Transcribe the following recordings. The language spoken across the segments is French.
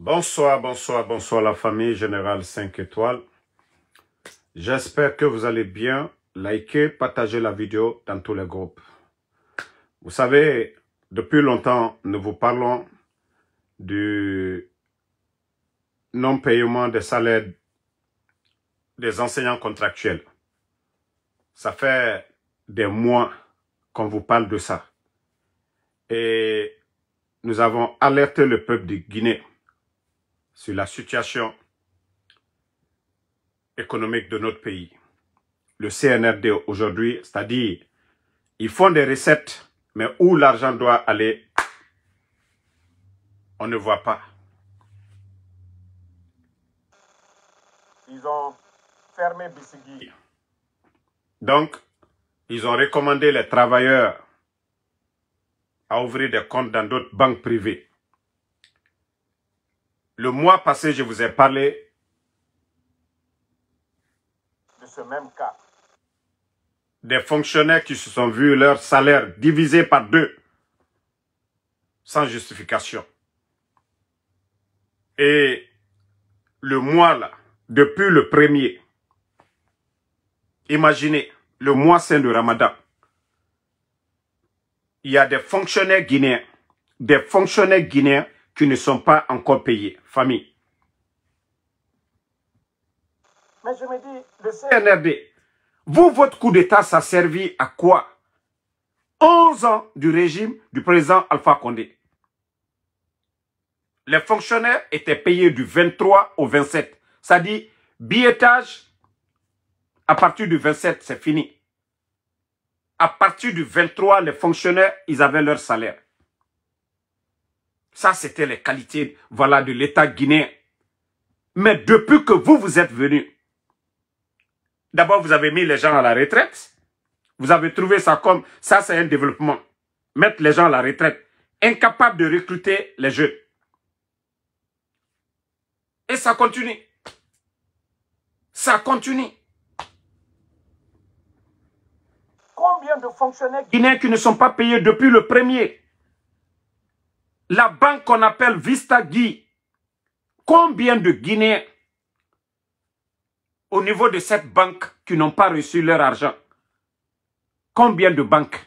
Bonsoir, bonsoir, bonsoir la famille Générale 5 étoiles. J'espère que vous allez bien. Likez, partagez la vidéo dans tous les groupes. Vous savez, depuis longtemps, nous vous parlons du non-paiement des salaires des enseignants contractuels. Ça fait des mois qu'on vous parle de ça. Et nous avons alerté le peuple de Guinée sur la situation économique de notre pays. Le CNRD aujourd'hui, c'est-à-dire, ils font des recettes, mais où l'argent doit aller, on ne voit pas. Ils ont fermé Bissigui. Donc, ils ont recommandé les travailleurs à ouvrir des comptes dans d'autres banques privées. Le mois passé, je vous ai parlé de ce même cas. Des fonctionnaires qui se sont vus leur salaire divisé par 2, sans justification. Et le mois là, depuis le 1er, imaginez, le mois saint de Ramadan, il y a des fonctionnaires guinéens qui ne sont pas encore payés, famille. Mais je me dis, le CNRD, vous, votre coup d'État, ça a servi à quoi? 11 ans du régime du président Alpha Condé. Les fonctionnaires étaient payés du 23 au 27. C'est-à-dire, billettage, à partir du 27, c'est fini. À partir du 23, les fonctionnaires, ils avaient leur salaire. Ça, c'était les qualités, voilà, de l'État guinéen. Mais depuis que vous êtes venus, d'abord, vous avez mis les gens à la retraite. Vous avez trouvé ça comme, ça c'est un développement. Mettre les gens à la retraite. Incapables de recruter les jeunes. Et ça continue. Ça continue. Combien de fonctionnaires guinéens qui ne sont pas payés depuis le 1er? La banque qu'on appelle Vista Guy. Combien de Guinéens au niveau de cette banque qui n'ont pas reçu leur argent? Combien de banques?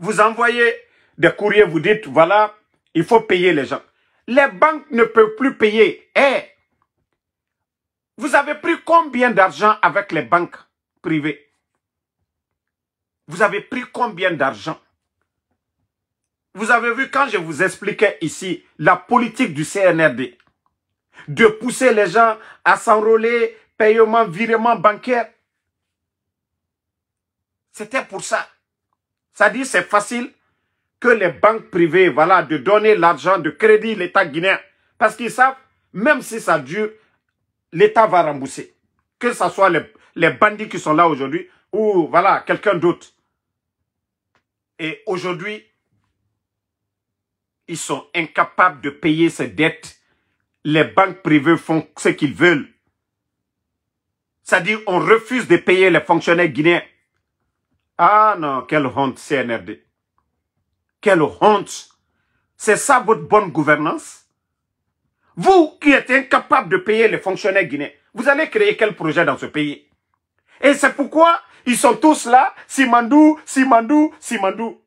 Vous envoyez des courriers, vous dites, voilà, il faut payer les gens. Les banques ne peuvent plus payer. Vous avez pris combien d'argent avec les banques privées? Vous avez pris combien d'argent? Vous avez vu quand je vous expliquais ici la politique du CNRD, de pousser les gens à s'enrôler, paiement, virement bancaire. C'était pour ça. Ça dit c'est facile que les banques privées, voilà, de donner l'argent de crédit à l'État guinéen. Parce qu'ils savent, même si ça dure, l'État va rembourser. Que ce soit les bandits qui sont là aujourd'hui ou voilà, quelqu'un d'autre. Et aujourd'hui, ils sont incapables de payer ces dettes. Les banques privées font ce qu'ils veulent. C'est-à-dire, on refuse de payer les fonctionnaires guinéens. Ah non, quelle honte, CNRD. Quelle honte. C'est ça votre bonne gouvernance? Vous qui êtes incapable de payer les fonctionnaires guinéens, vous allez créer quel projet dans ce pays? Et c'est pourquoi ils sont tous là, Simandou, Simandou, Simandou.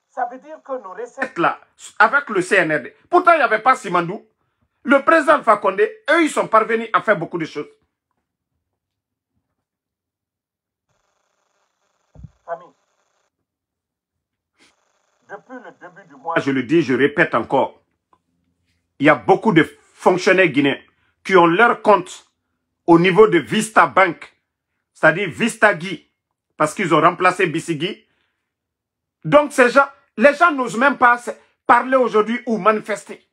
Ça veut dire que nos recettes là, avec le CNRD, pourtant il n'y avait pas Simandou. Le président Alpha Condé, eux, ils sont parvenus à faire beaucoup de choses. Famille, depuis le début du mois, je le dis, je répète encore, il y a beaucoup de fonctionnaires guinéens qui ont leur compte au niveau de Vista Bank, c'est-à-dire Vista Guy, parce qu'ils ont remplacé Bissigui. Donc ces gens, les gens n'osent même pas parler aujourd'hui ou manifester.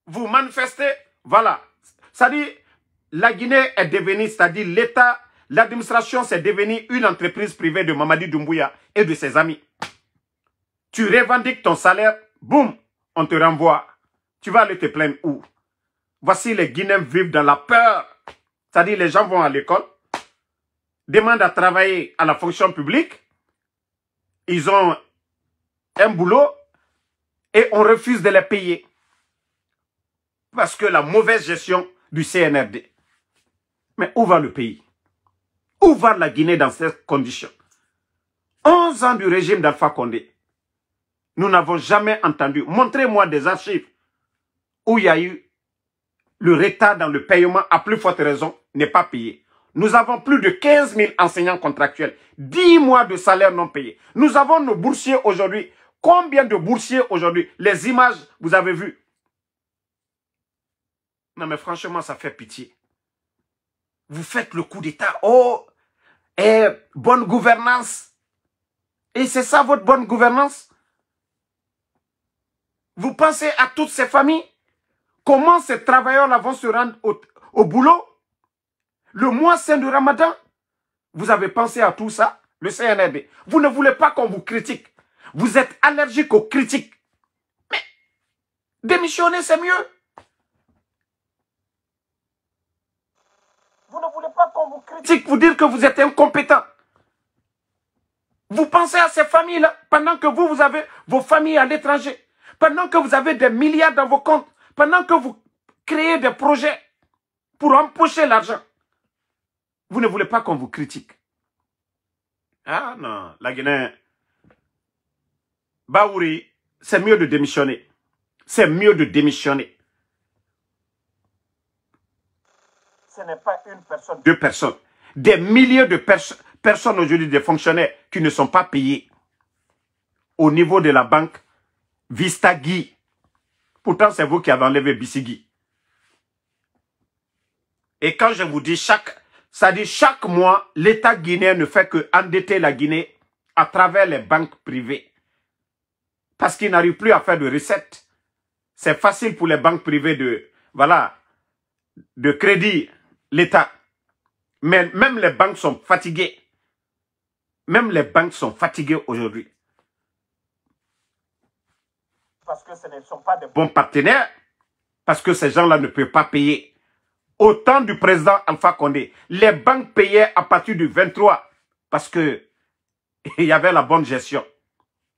Vous manifestez, voilà. C'est-à-dire, la Guinée est devenue, c'est-à-dire l'État, l'administration c'est devenu une entreprise privée de Mamadi Doumbouya et de ses amis. Tu revendiques ton salaire, boum, on te renvoie. Tu vas aller te plaindre où? Voici les Guinéens vivent dans la peur. C'est-à-dire les gens vont à l'école, demandent à travailler à la fonction publique. ils ont un boulot et on refuse de les payer. Parce que la mauvaise gestion du CNRD. Mais où va le pays? Où va la Guinée dans ces conditions? 11 ans du régime d'Alpha Condé. Nous n'avons jamais entendu. Montrez-moi des archives où il y a eu le retard dans le paiement, à plus forte raison, n'est pas payé. Nous avons plus de 15 000 enseignants contractuels. 10 mois de salaire non payé. Nous avons nos boursiers aujourd'hui. Combien de boursiers aujourd'hui? Les images, vous avez vu. Non mais franchement, ça fait pitié. Vous faites le coup d'État. Oh, bonne gouvernance. Et c'est ça votre bonne gouvernance? Vous pensez à toutes ces familles? Comment ces travailleurs-là vont se rendre au boulot? Le mois saint du Ramadan? Vous avez pensé à tout ça? Le CNRD. Vous ne voulez pas qu'on vous critique. Vous êtes allergique aux critiques. Mais démissionner, c'est mieux. Vous ne voulez pas qu'on vous critique, vous dire que vous êtes incompétent. Vous pensez à ces familles-là, pendant que vous avez vos familles à l'étranger, pendant que vous avez des milliards dans vos comptes, pendant que vous créez des projets pour empocher l'argent. Vous ne voulez pas qu'on vous critique. Ah non, la Guinée, Baouri, c'est mieux de démissionner. C'est mieux de démissionner. Ce n'est pas une personne, deux personnes. Des milliers de personnes aujourd'hui, des fonctionnaires qui ne sont pas payés au niveau de la banque Vista Guy. Pourtant, c'est vous qui avez enlevé Bissigi. Et quand je vous dis chaque mois, l'État guinéen ne fait que endetter la Guinée à travers les banques privées. Parce qu'ils n'arrivent plus à faire de recettes. C'est facile pour les banques privées de crédit l'État. Mais même les banques sont fatiguées. Même les banques sont fatiguées aujourd'hui. Parce que ce ne sont pas de bons partenaires. Parce que ces gens-là ne peuvent pas payer. Au temps du président Alpha Condé, les banques payaient à partir du 23. Parce que il y avait la bonne gestion.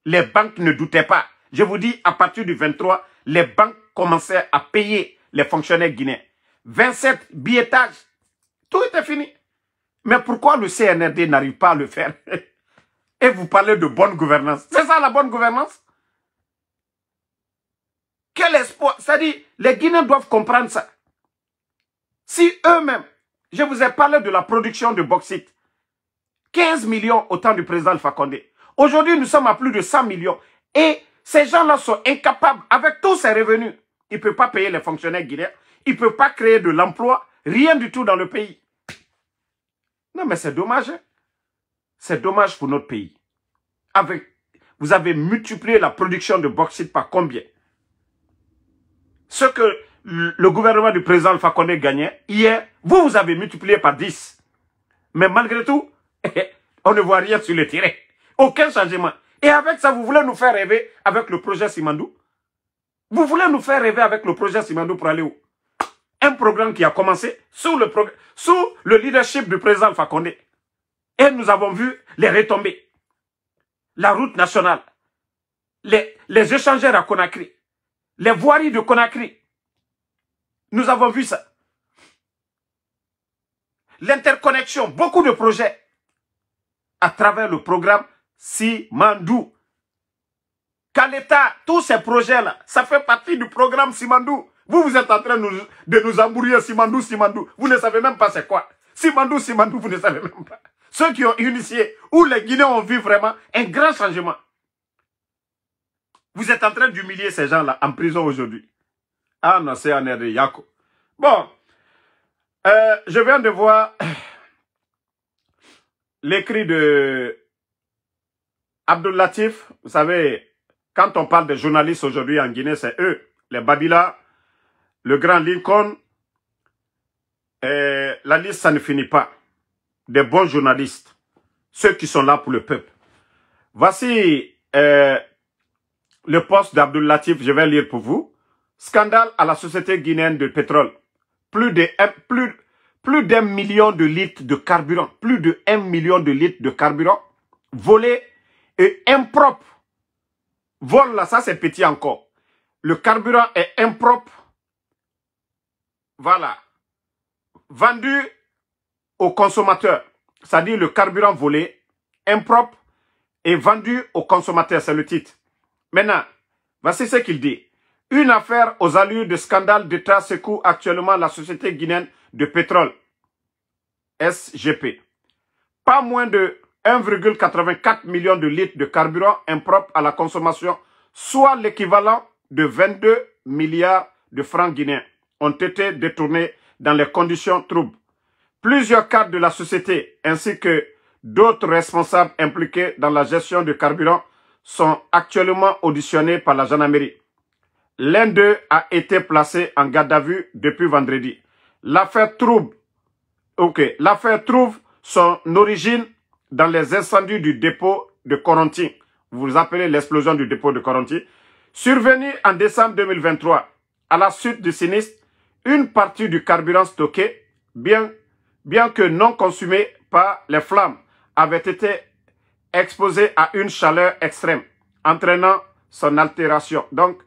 Les banques ne doutaient pas. Je vous dis, à partir du 23, les banques commençaient à payer les fonctionnaires guinéens. 27 billettages. Tout était fini. Mais pourquoi le CNRD n'arrive pas à le faire? Et vous parlez de bonne gouvernance. C'est ça la bonne gouvernance? Quel espoir? C'est-à-dire, les Guinéens doivent comprendre ça. Si eux-mêmes, je vous ai parlé de la production de bauxite, 15 millions au temps du président Alpha Condé. Aujourd'hui, nous sommes à plus de 100 millions. Et ces gens-là sont incapables, avec tous ces revenus, ils ne peuvent pas payer les fonctionnaires guinéens. Ils ne peuvent pas créer de l'emploi, rien du tout dans le pays. Non, mais c'est dommage. Hein? C'est dommage pour notre pays. Vous avez multiplié la production de bauxite par combien? Ce que le gouvernement du président Alpha Condé gagnait, hier, vous avez multiplié par 10. Mais malgré tout, on ne voit rien sur le terrain. Aucun changement. Et avec ça, vous voulez nous faire rêver avec le projet Simandou? Vous voulez nous faire rêver avec le projet Simandou pour aller où? Un programme qui a commencé sous le leadership du président Alpha Condé. Et nous avons vu les retombées. La route nationale. Les échangeurs à Conakry. Les voiries de Conakry. Nous avons vu ça. L'interconnexion, beaucoup de projets à travers le programme Simandou. Qu'à l'État, tous ces projets-là, ça fait partie du programme Simandou. Vous êtes en train de nous embrouiller Simandou, Simandou. Vous ne savez même pas c'est quoi. Simandou, Simandou, vous ne savez même pas. Ceux qui ont initié, où les Guinéens ont vu vraiment un grand changement. Vous êtes en train d'humilier ces gens-là en prison aujourd'hui. Ah non, c'est un air de Yako. Bon, je viens de voir l'écrit de Abdul Latif. Vous savez, quand on parle des journalistes aujourd'hui en Guinée, c'est eux, les Babila, le grand Lincoln. La liste, ça ne finit pas. Des bons journalistes, ceux qui sont là pour le peuple. Voici le poste d'Abdul Latif, je vais lire pour vous. Scandale à la société guinéenne de pétrole. Plus d'1 million de litres de carburant. Plus de 1 million de litres de carburant volés et impropre. Vol là, ça c'est petit encore. Le carburant est impropre. Voilà. Vendu aux consommateurs. C'est-à-dire le carburant volé, impropre et vendu aux consommateurs. C'est le titre. Maintenant, voici ce qu'il dit. Une affaire aux allures de scandale d'État secoue actuellement la société guinéenne de pétrole, SGP. Pas moins de 1,84 million de litres de carburant impropre à la consommation, soit l'équivalent de 22 milliards de francs guinéens, ont été détournés dans les conditions troubles. Plusieurs cadres de la société ainsi que d'autres responsables impliqués dans la gestion du carburant sont actuellement auditionnés par la gendarmerie. L'un d'eux a été placé en garde à vue depuis vendredi. L'affaire trouve son origine dans les incendies du dépôt de Coronti. Vous vous appelez l'explosion du dépôt de Coronti. Survenue en décembre 2023, à la suite du sinistre, une partie du carburant stocké, bien que non consumé par les flammes, avait été exposée à une chaleur extrême, entraînant son altération. Donc,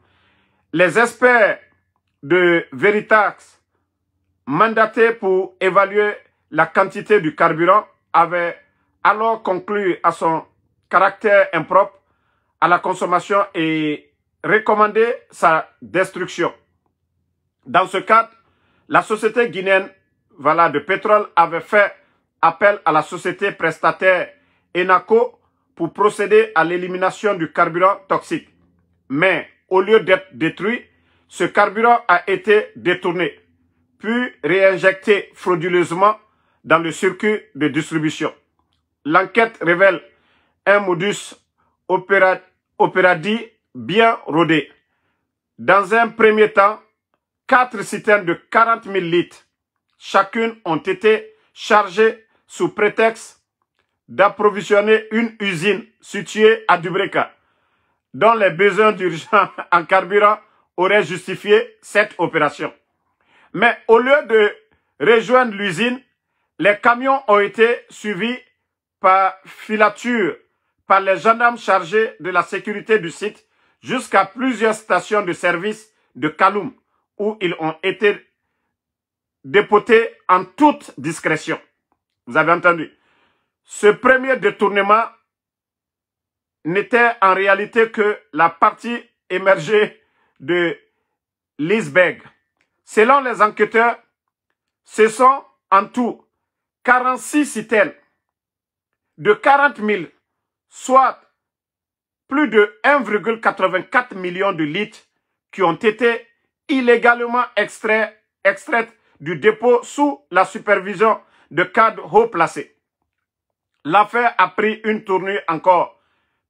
les experts de Veritax, mandatés pour évaluer la quantité du carburant, avaient alors conclu à son caractère impropre à la consommation et recommandé sa destruction. Dans ce cadre, la société guinéenne de pétrole avait fait appel à la société prestataire ENACO pour procéder à l'élimination du carburant toxique. Mais au lieu d'être détruit, ce carburant a été détourné, puis réinjecté frauduleusement dans le circuit de distribution. L'enquête révèle un modus operandi bien rodé. Dans un premier temps, 4 citernes de 40 000 litres, chacune ont été chargées sous prétexte d'approvisionner une usine située à Dubreka, dont les besoins d'urgence en carburant auraient justifié cette opération. Mais au lieu de rejoindre l'usine, les camions ont été suivis par filature par les gendarmes chargés de la sécurité du site jusqu'à plusieurs stations de service de Kaloum, où ils ont été dépotés en toute discrétion. Vous avez entendu? Ce premier détournement n'était en réalité que la partie émergée de l'iceberg. Selon les enquêteurs, ce sont en tout 46 citernes de 40 000, soit plus de 1,84 million de litres qui ont été illégalement extraites du dépôt sous la supervision de cadres haut placés. L'affaire a pris une tournure encore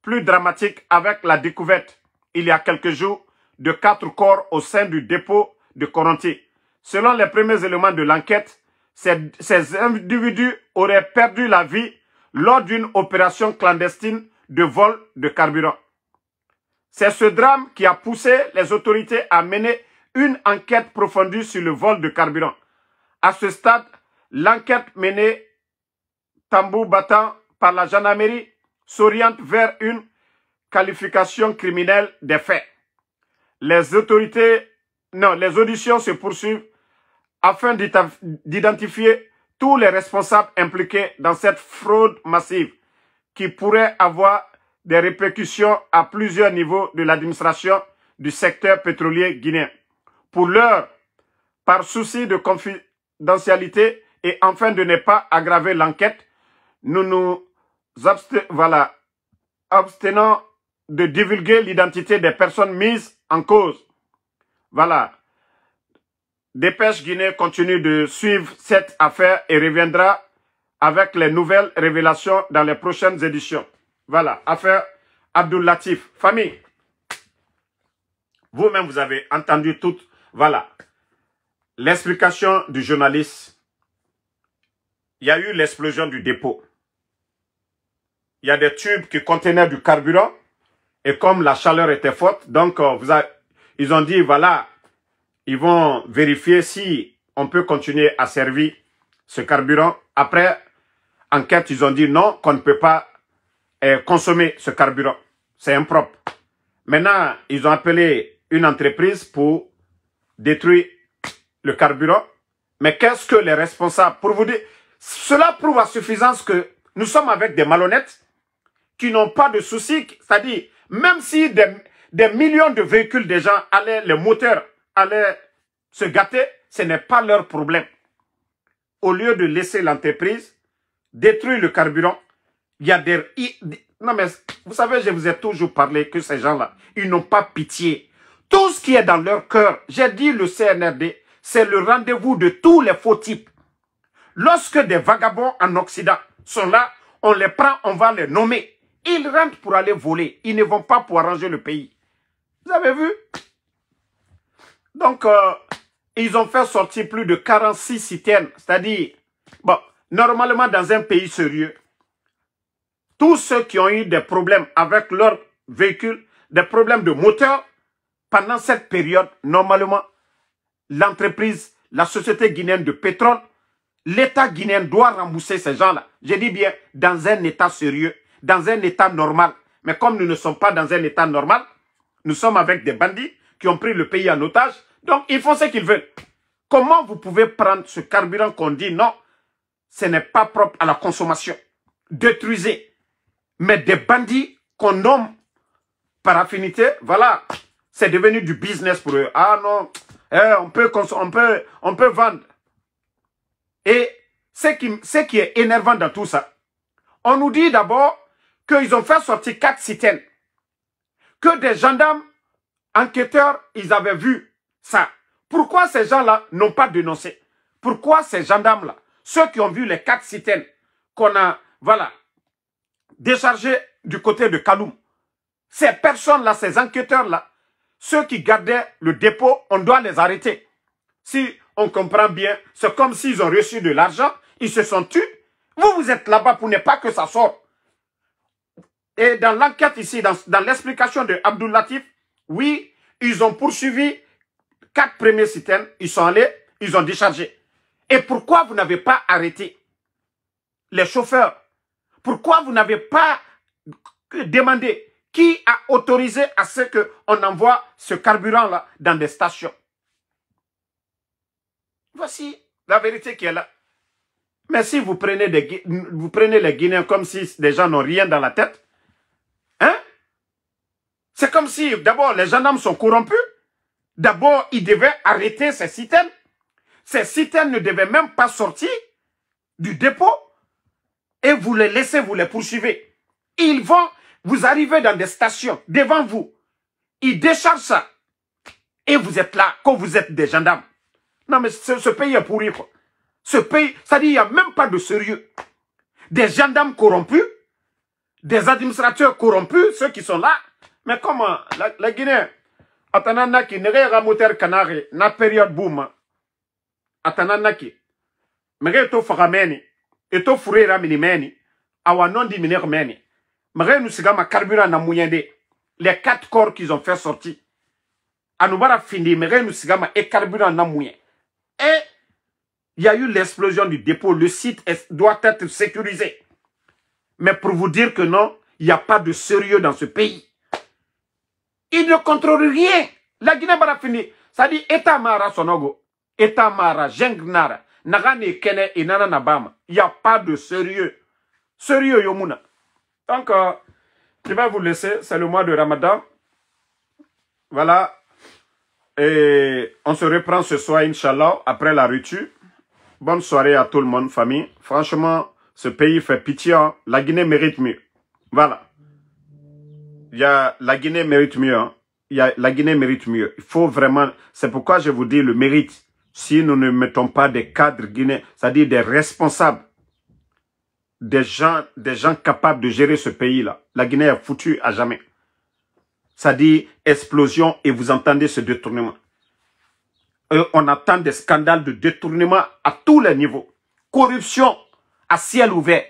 plus dramatique avec la découverte, il y a quelques jours, de 4 corps au sein du dépôt de Coronti. Selon les premiers éléments de l'enquête, ces individus auraient perdu la vie lors d'une opération clandestine de vol de carburant. C'est ce drame qui a poussé les autorités à mener une enquête approfondie sur le vol de carburant. À ce stade, l'enquête menée tambour battant par la gendarmerie s'oriente vers une qualification criminelle des faits. Les auditions se poursuivent afin d'identifier tous les responsables impliqués dans cette fraude massive qui pourrait avoir des répercussions à plusieurs niveaux de l'administration du secteur pétrolier guinéen. Pour l'heure, par souci de confidentialité et afin de ne pas aggraver l'enquête, nous nous abstenons de divulguer l'identité des personnes mises en cause. Voilà. Dépêche Guinée continue de suivre cette affaire et reviendra avec les nouvelles révélations dans les prochaines éditions. Voilà, affaire Abdoul Latif. Famille, vous-même vous avez entendu tout. Voilà, l'explication du journaliste. Il y a eu l'explosion du dépôt. Il y a des tubes qui contenaient du carburant et comme la chaleur était forte, donc ils ont dit voilà, ils vont vérifier si on peut continuer à servir ce carburant. Après enquête, ils ont dit non, qu'on ne peut pas consommer ce carburant. C'est impropre. Maintenant, ils ont appelé une entreprise pour détruire le carburant. Mais qu'est-ce que les responsables, pour vous dire, cela prouve à suffisance que nous sommes avec des malhonnêtes qui n'ont pas de soucis. C'est-à-dire, même si des millions de véhicules des gens allaient, les moteurs allaient se gâter, ce n'est pas leur problème. Au lieu de laisser l'entreprise détruire le carburant, il y a des... Non mais, vous savez, je vous ai toujours parlé que ces gens-là, ils n'ont pas pitié. Tout ce qui est dans leur cœur, j'ai dit le CNRD, c'est le rendez-vous de tous les faux types. Lorsque des vagabonds en Occident sont là, on les prend, on va les nommer. Ils rentrent pour aller voler. Ils ne vont pas pour arranger le pays. Vous avez vu? Donc, ils ont fait sortir plus de 46 citernes. C'est-à-dire, bon, normalement dans un pays sérieux, tous ceux qui ont eu des problèmes avec leur véhicule, des problèmes de moteur, pendant cette période, normalement, l'entreprise, la société guinéenne de pétrole, l'État guinéen doit rembourser ces gens-là. Je dis bien, dans un État sérieux, dans un État normal. Mais comme nous ne sommes pas dans un État normal, nous sommes avec des bandits qui ont pris le pays en otage, donc ils font ce qu'ils veulent. Comment vous pouvez prendre ce carburant qu'on dit non, ce n'est pas propre à la consommation, détruisez. Mais des bandits qu'on nomme par affinité, voilà, c'est devenu du business pour eux. Ah non, on peut vendre. Et ce qui est énervant dans tout ça, on nous dit d'abord qu'ils ont fait sortir 4 citernes. Que des gendarmes, enquêteurs, ils avaient vu ça. Pourquoi ces gens-là n'ont pas dénoncé? Pourquoi ces gendarmes-là, ceux qui ont vu les 4 citernes qu'on a, voilà, déchargées du côté de Kaloum, ces personnes-là, ces enquêteurs-là, ceux qui gardaient le dépôt, on doit les arrêter. Si on comprend bien, c'est comme s'ils ont reçu de l'argent, ils se sont tus. Vous êtes là-bas pour ne pas que ça sorte. Et dans l'enquête ici, dans l'explication de Abdul Latif, oui, ils ont poursuivi 4 premiers citernes, ils sont allés, ils ont déchargé. Et pourquoi vous n'avez pas arrêté les chauffeurs? Pourquoi vous n'avez pas demandé qui a autorisé à ce qu'on envoie ce carburant-là dans des stations? Voici la vérité qui est là. Mais si vous prenez les Guinéens comme si des gens n'ont rien dans la tête, hein? C'est comme si, d'abord, les gendarmes sont corrompus. D'abord, ils devaient arrêter ces citernes. Ces citernes ne devaient même pas sortir du dépôt. Et vous les laissez, vous les poursuivez. Ils vont, vous arrivez dans des stations, devant vous. Ils déchargent ça. Et vous êtes là, quand vous êtes des gendarmes. Non, mais ce pays est pourri, quoi. Ce pays, ça dit, il n'y a même pas de sérieux. Des gendarmes corrompus, des administrateurs corrompus, ceux qui sont là. Mais comment, la Guinée, atananaki, nere ramoter kanare, na période boom, atananaki, mere to fagameni, eto fure raminimeni, awa non diminer meni, mere nous sigama carburant na mouyende, les 4 corps qu'ils ont fait sortir, anoubara fini, mere nous sigama et carburant na mouyen. Et il y a eu l'explosion du dépôt. Le site doit être sécurisé. Mais pour vous dire que non, il n'y a pas de sérieux dans ce pays. Ils ne contrôlent rien. La Guinée bara fini. Ça dit État Mara Sonogo, État Mara, Jengnara, Nagane Kene et Nana Nabama. Il n'y a pas de sérieux. Sérieux Yomuna. Donc, je vais vous laisser. C'est le mois de Ramadan. Voilà. Et on se reprend ce soir, Inch'Allah, après la rupture. Bonne soirée à tout le monde, famille. Franchement, ce pays fait pitié. Hein. La Guinée mérite mieux. Voilà. La Guinée mérite mieux. Hein. La Guinée mérite mieux. Il faut vraiment... C'est pourquoi je vous dis le mérite. Si nous ne mettons pas des cadres guinéens, c'est-à-dire des responsables, des gens capables de gérer ce pays-là, la Guinée est foutue à jamais. Ça dit explosion et vous entendez ce détournement. On attend des scandales de détournement à tous les niveaux. Corruption à ciel ouvert.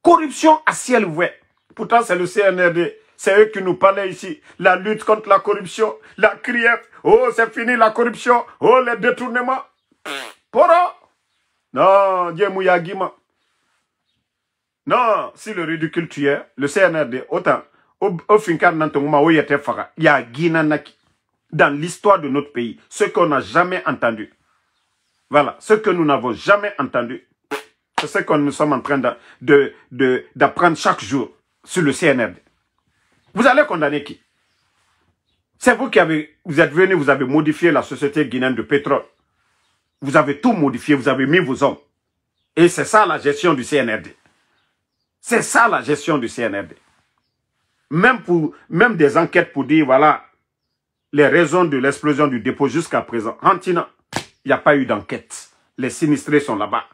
Corruption à ciel ouvert. Pourtant, c'est le CNRD. C'est eux qui nous parlaient ici. La lutte contre la corruption. La criette. Oh, c'est fini la corruption. Oh, les détournements. Poro. Non, Dieu Mouyagima. Non, si le ridicule tuait, le CNRD, autant, au fincar Nantonguma, où il était Fara, il y a Guinanaki, dans l'histoire de notre pays, ce qu'on n'a jamais entendu. Voilà, ce que nous n'avons jamais entendu, c'est ce que nous sommes en train d'apprendre chaque jour sur le CNRD. Vous allez condamner qui? C'est vous qui vous êtes venu, vous avez modifié la société guinéenne de pétrole. Vous avez tout modifié, vous avez mis vos hommes. Et c'est ça la gestion du CNRD. C'est ça la gestion du CNRD. Même des enquêtes pour dire, voilà, les raisons de l'explosion du dépôt jusqu'à présent. Antina, il n'y a pas eu d'enquête. Les sinistrés sont là-bas.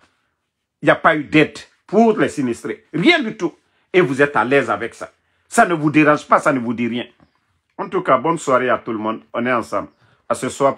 Il n'y a pas eu d'aide pour les sinistrés. Rien du tout. Et vous êtes à l'aise avec ça. Ça ne vous dérange pas, ça ne vous dit rien. En tout cas, bonne soirée à tout le monde. On est ensemble. À ce soir.